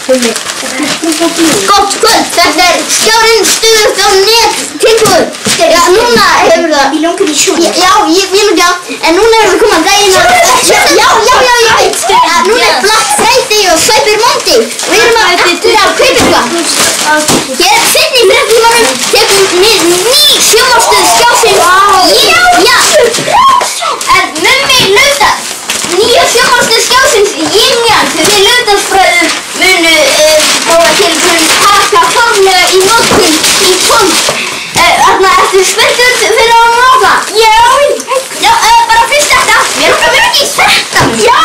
Gott kvöld, þetta Skjárinn stuðast á net tilbúð. Já, núna hefur það... Í langar í sjónvarp. Já, ég vil ekki á, en núna hefur það komað daginn að... Já, ég veit. Núna Black Friday og Cyber Monday. Við erum eftir að kaupa eitthvað. Hér seinni í fréttatímanum tekur við ný sjónvarpsstöð Skjásins. Já. En mummi lauta. Nýja sjónvarpsstöð Skjásins Yin-Yang við lautasfræður munu taka formlega í notkun í kvöld. Þarna ertu spenntur fyrir að nota? Já, bara fyrst þetta. Mér okkar ekki þetta. Já.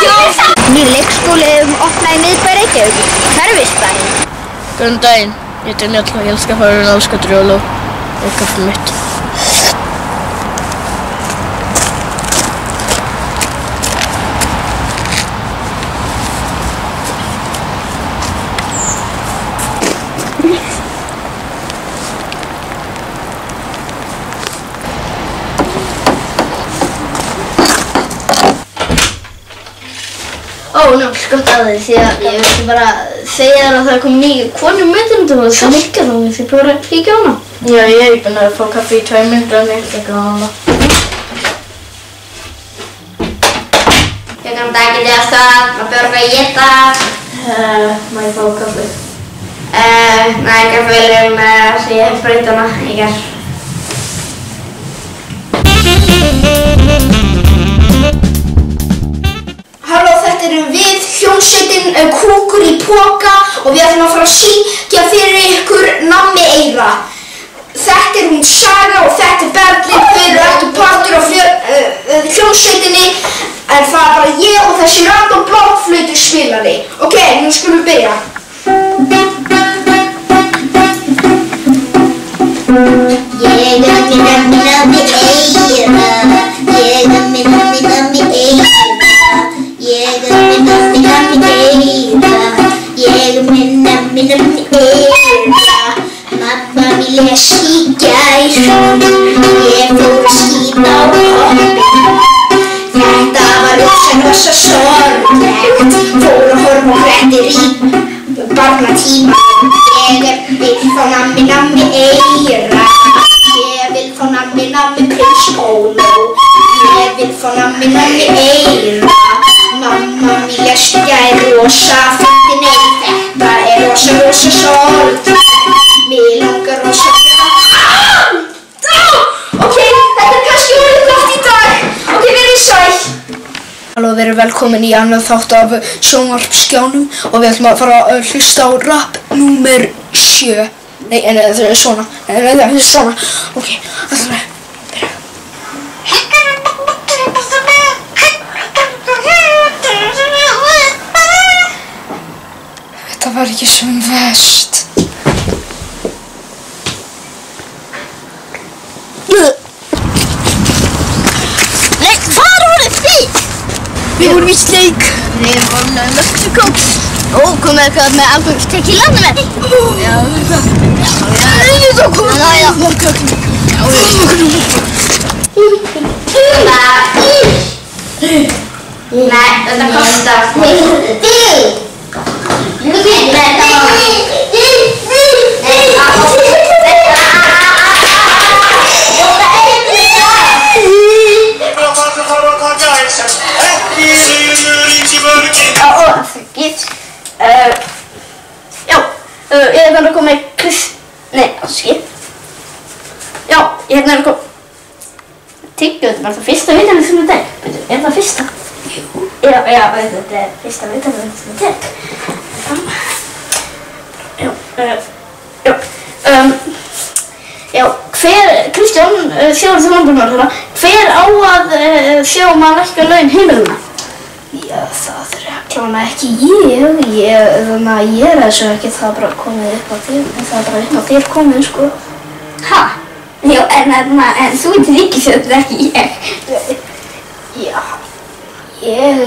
Nýr leikskóli opnaði miðbæ Reykjavík, Hverfisbæinn. Góðan daginn, ég heiti Njáll og ég elska að fara á Áskatrjólu og kaffið mitt. Nú, skott að því því að ég vilti bara segja þér að það kom ný konu meðlundu og það virkar þá við því bara að kíkja á hana. Já, ég er búinn að fá kaffi í 2 mínútur en ég ætla ekki á hana. Góðan dag, getið þið alltaf að bjóða eitthvað að éta? Má ég fá kaffi? Nei, kaffivélinum sem ég hef breytt hana, ykkar. Halló, þetta erum við, hljómsveitin Kúkur í Poka og við ætlum að fara að syngja fyrir ykkur Nammi Eyra. Þetta er hún Saga og þetta er Berglind, þau eru ekki partur af hljómsveitinni en það er bara ég og þessi random blokkflautu spilari. Ok, nú skulum við byrja. Ég er Nammi Eyra, ég er Nammi Eyra. Ég er Nammi Eyra, ég er Nammi Eyra. Mamma mín les í gær, ég fór að skíða á hoppinn. Þetta var rosa sorglegt, fór að horfa á fréttir í barnatímanum. Ég vil fá Nammi Eyra, ég vil fá Nammi Prins Póló. Ég vil fá Nammi Eyra. Mamma mín lést í gær rosa fyndin, nei þetta er rosa sorglegt. Mig langar rosa Ok, þetta er kannski orðið gott í dag. Ok, verið sæl. Halló, við erum velkomin í annan þátt af sjónvarpsskjánum og við ætlum að fara að hlusta á rap númer 7. Nei, en það er svona. Það er svona. Ok, það er byrja. Þetta var ekki sem verst. Nei, hvað voruð þið? Við vorum í sleik. Við vorum með Mexiko. Komið eitthvað með afgöngstekki í landa með? Já, það. Nei, þetta kostar ég er að koma með Já, ég er að koma Tyggju, þetta er bara það fyrsta viðtalið sem ég tek. Er það fyrsta? Jú. Já, þetta er fyrsta viðtalið sem ég tek. Kristján, sjáum þið landamörðuna, hver á að sjá að lækka laun heimiluna? Já, það er allavega ekki ég er þessu ekki, það er bara komið upp á þér, það er bara upp á þér komið, sko. Ha? Já, en þú ert ríkisstjórn, ekki ég. Já, ég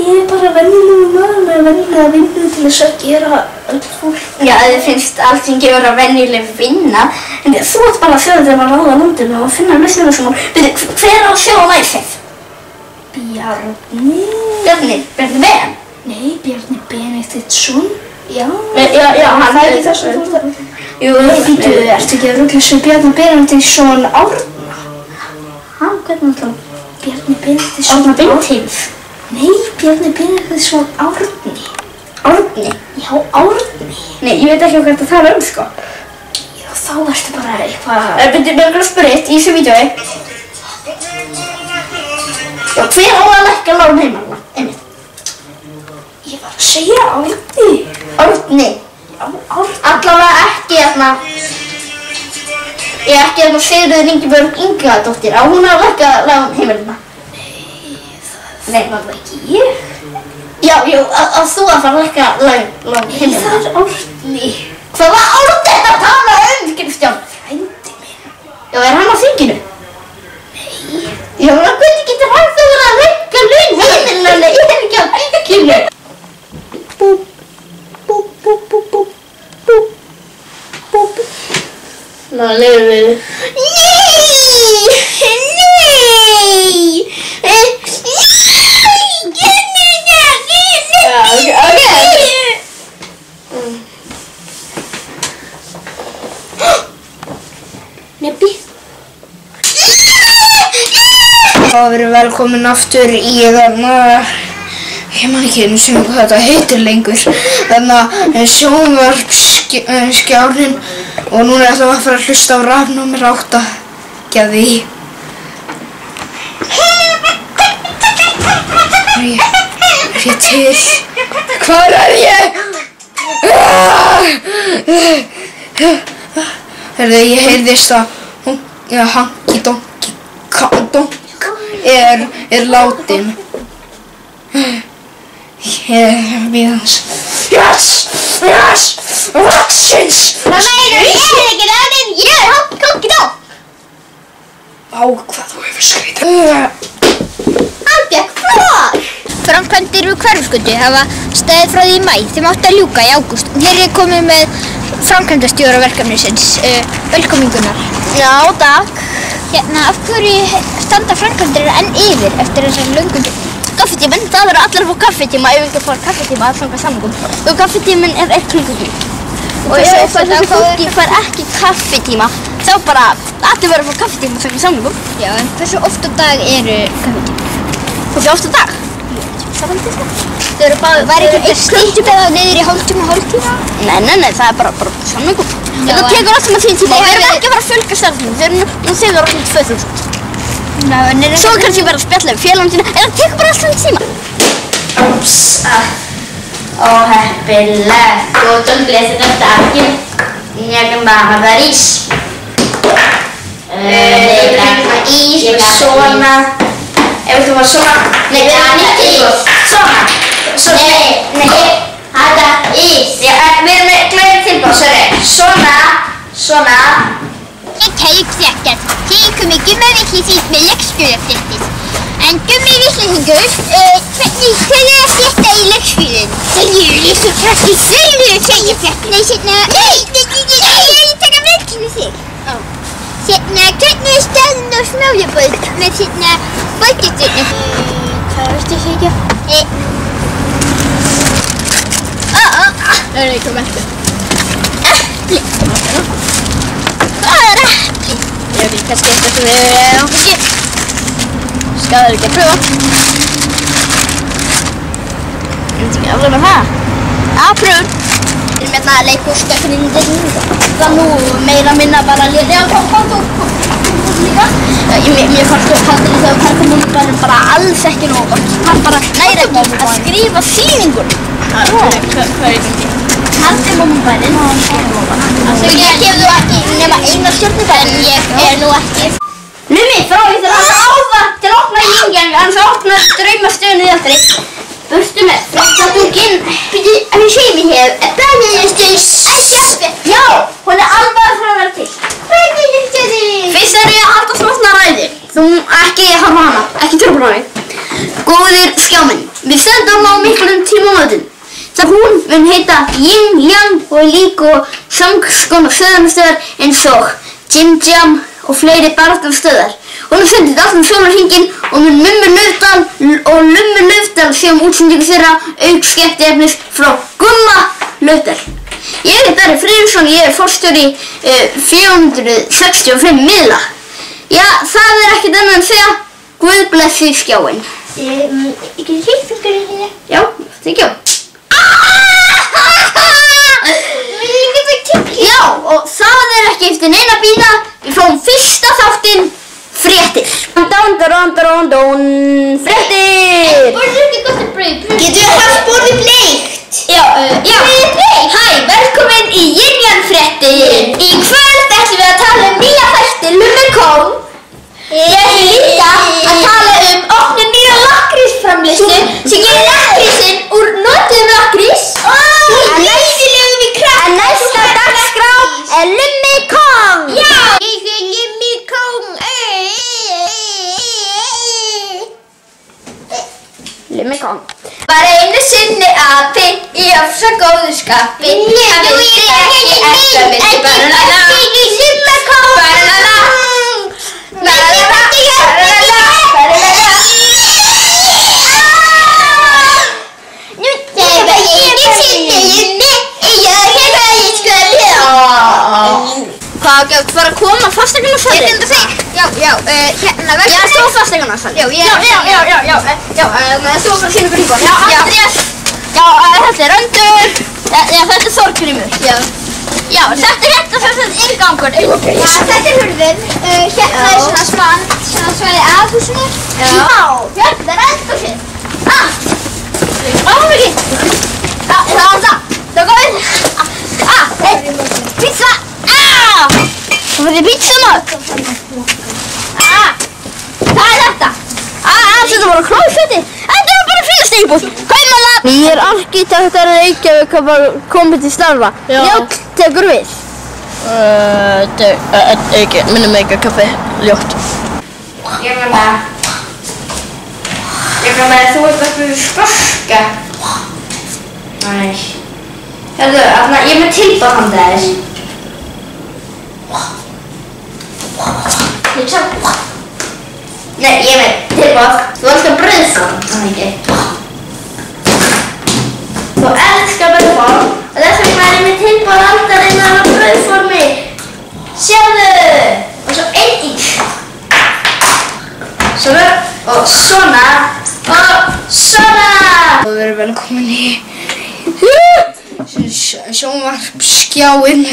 er bara venjulegur maður með venjulega vinnu til þess að gera öll fólk. Já, þið finnst allting vera venjuleg vinna, en þú ert bara að sjá þetta að ráða landinu og finna lausnina sem hver á að sjá læsið? Bjarni Ben? Nei, Bjarni Benediktsson. Já, hann það er ekki þess að þú þarf. Jú, Býtu, ertu ekki að rugla sem Bjarni Benediktsson Árna? Hvernig þá? Bjarni Benediktsson Árna Beinteins? Nei, Bjarni Benediktsson Árni. Árni? Já, Árni. Nei, ég veit ekki hvað það tala sko. Já, þá ertu bara eitthvað... Byrju, mér er að spyrja eitt í þessu vídeói. Já, hver á að lækka lán heima? Einmitt. Ég var að segja Árni. Árni? Já, Árni. Allavega ekki hérna. Ég ekki hérna Sigríður Ingibjörg Ingadóttir. Á hún að lækka lán heimilina? Nei, það var ekki ég. Já, að þú að fara að lækka lán heimilina. Það er Árni. Hvað var Árni þetta að tala Kristján? Frændi minn. Já, er hann á þinginu? Nei. Já, hvernig getur hann þá verið að lækka laun heimilina? Ég er ekki á þinginu. Búp, búp, búp, búp, búp, búp, búp. Ná, leiðum við. Nebbi. Þá verið velkomin aftur í þarna, ég man ekki einu sinni hvað þetta heitir lengur, þarna sjónvarpsskjárinn og núna ætlum við að fara að hlusta á rap númer 8, Gæði. Er ég til? Hvar er ég? Herðu, ég heyrðist að Hanky Donky Donk er látin. Ég býð hans. Yes! Yes! Loksins! Hvað meinar, ég er ekki látin, ég er Hanky Donky Donk. Á, hvað þú hefur skrítið. Hann fékk flog. Framkvæmdir við Hverfisgötu hafa staðið frá því í maí. Þeim átti að ljúka í ágúst. Hér er ég komið með framkvæmdastjóra verkefnisins, velkomingunar. Já, takk. Hérna, af hverju standa framkvæmdir enn yfir eftir þessar löngum kaffetíma? Það verður allir að fá kaffetíma ef við ekki fara kaffetíma að fanga samlingum. Og kaffetíminn er 1 klukkutími. Og ef fólki fær ekki kaffetíma, þá bara allir verður að fá kaffetíma að fanga samlingum. Já, en hversu oft á dag eru kaffetíma? Hversu oft á dag? Þau eru bara, væri ekki stytt eða niður í hálftíma? Nei, það er bara samlingum. Það tekur alltaf með tíma og við erum ekki að fara að fjölga starfsmönnum, við erum nú þegar orðin 2000. Svo kannski verða að spjalla um félagum sína, en það tekur bara alltaf tíma. Úps, óheppilegt. Góðum blessið af daginn. Ég mamma var ís. Ís með svona. Ef þú var svona. Nei, það er ekki ís. Svona. Nei. Þetta ís. Við erum með glæðið tilbúð, svona. Kæru krakkar, þið komið gummavitleysis með leikskólafréttir. En gummavitleysingur, hvernig er þetta í leikskólinn? Segir litlu krakki, segir fréttir. Nei, ég er að taka verkið með þig. Hvernig er staðinn á Smárabót með bókastöðnum? Hvað varstu að segja? Það er eitthvað merkur. Epli. Hvað er epli? Ég veit ekki, kannski eitthvað sem við erum ekki. Skaðar ekki að pröfa. Ég veit ekki alveg með það. Já, pröfum. Við erum hérna að leika úr stökkuninn. Það nú meira minna bara að lera. Já, kom líka. Mér fannst þú haldur í þegar pergamúnubærin bara alls ekki nóg gott. Hann bara næri ekki að skrifa sýningur. Hvað er í gangi? Pergamúnubærin. Ég gef þú ekki nema eina stjörnu en ég er nú ekki. Numi, frá því þegar hann ávært til að opna í yngjang, hann svo opnar draumastöðunni aldrei. Burstu með fréttabúkinn. Býtu, ef ég sé mig hér, brenniðistus. Ekki aftur. Já, hún er alveg að fara að vera til. Brenniðistus. Fyrst er ég að halda smátna ræði. Þú ekki hafa hana, ekki trúbla mig. Góðir skjáminn, við stöndum á miklum tímamótum. Það hún mun heita Yin, Yang og lík og samskonar söðunarstöðar eins og Jim Jam og fleiri baráttunarstöðar. Hún er fundið allan sjónarhringinn og mun Mummi Laufdal og Lummi Laufdal sem útsendingu þeirra auk skemmtiefnis frá Gumma Laudal. Ég Darri Friðriksson, ég forstjóri 465 miðla. Já, það ekkert annað en segja, Guð blessi skjáinn. Ekki hlýttingur í þér? Já, þykjá. Já, og það ekki eftir neina bíða. Við fáum fyrsta þáttinn, fréttir. Fréttir! Borðið ekki gott að brauð? Getum við haft borðið bleikt? Já. Hæ, velkomin í Yin-Yang fréttir. Í kvöld ætlum við að tala nýja þætti Lumikong. Ég ætlum líka að tala opnun nýja lakkrísframleiðslu sem gerir lakkrísinn úr notuðum lakkrís. En næsta dagskrá Lumikong. Já! Ég Lumikong. Lumikong. Bara einu sinni api í ofsa góðu skapi. Hann vildi ekki elska mig. Hvað var að koma fasteignarsali? Ég finna þig. Já, hérna vegna. Já, þú fasteignarsali. Já, þú var að sína ykkur íbúð. Já, Andrés. Já, þetta Öndur. Já, þetta Þorgrímur. Já, þetta hérna sem þetta inngangur. Já, þetta hurðin. Hérna svona spann, svona svæði að húsinu. Já, hérna eldhúsið. Mikið. Það var það. Það kom inn. Pizza. Þú fætti pítsumat. Hvað þetta? Þetta var klósetti. Þetta var bara fínasta íbúð. Kaumala. Ég arkitektar Reykjavík að bara komið til starfa. Njáll tekur við. Ekki, minnum ekki að kaffi ljótt. Ég meina þú bara fyrir skorska. Næ. Hérna, ég með tilbúð handa þess. Nei, ég með tilbúð. Þú elskar brauðform, þannig ekki. Þú elskar brauðform og þess vegna ég með tilbúð aldar innan á brauðformi. Sjáðu! Og svo einn ís. Svona og svona og svona. Og við erum velkomin í sjónvarpsskjáinn.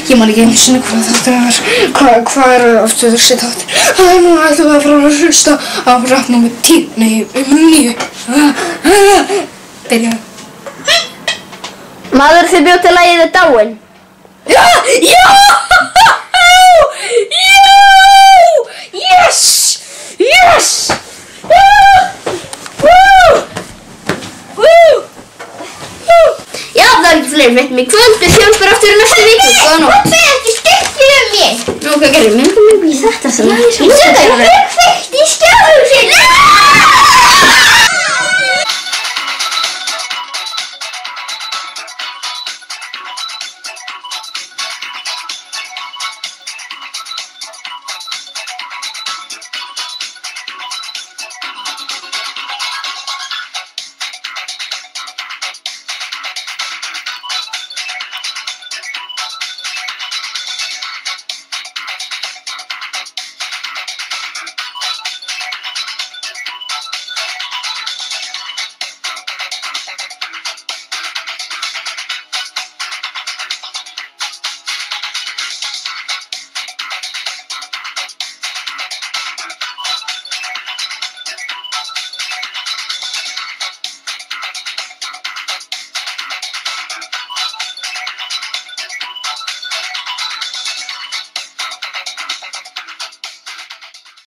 Ég man ekki einu sinni hvað þáttur var. Hvað aftur þessi þáttur? Núna ætlum við að fara að hlusta á rapp númer 10, nei, 9. Byrjaðu. Maður sem bjó til lagið dáinn. Já! Yes! Já, það ekki fleiri fréttum í kvöld. Við sjáumst bara aftur í næstu viku. Góða nótt. Hvað segir ekki skemmtir mér? Nú, hvað gerir? Myndum við í þetta sem? Ég kveikt í skjáhúsinu.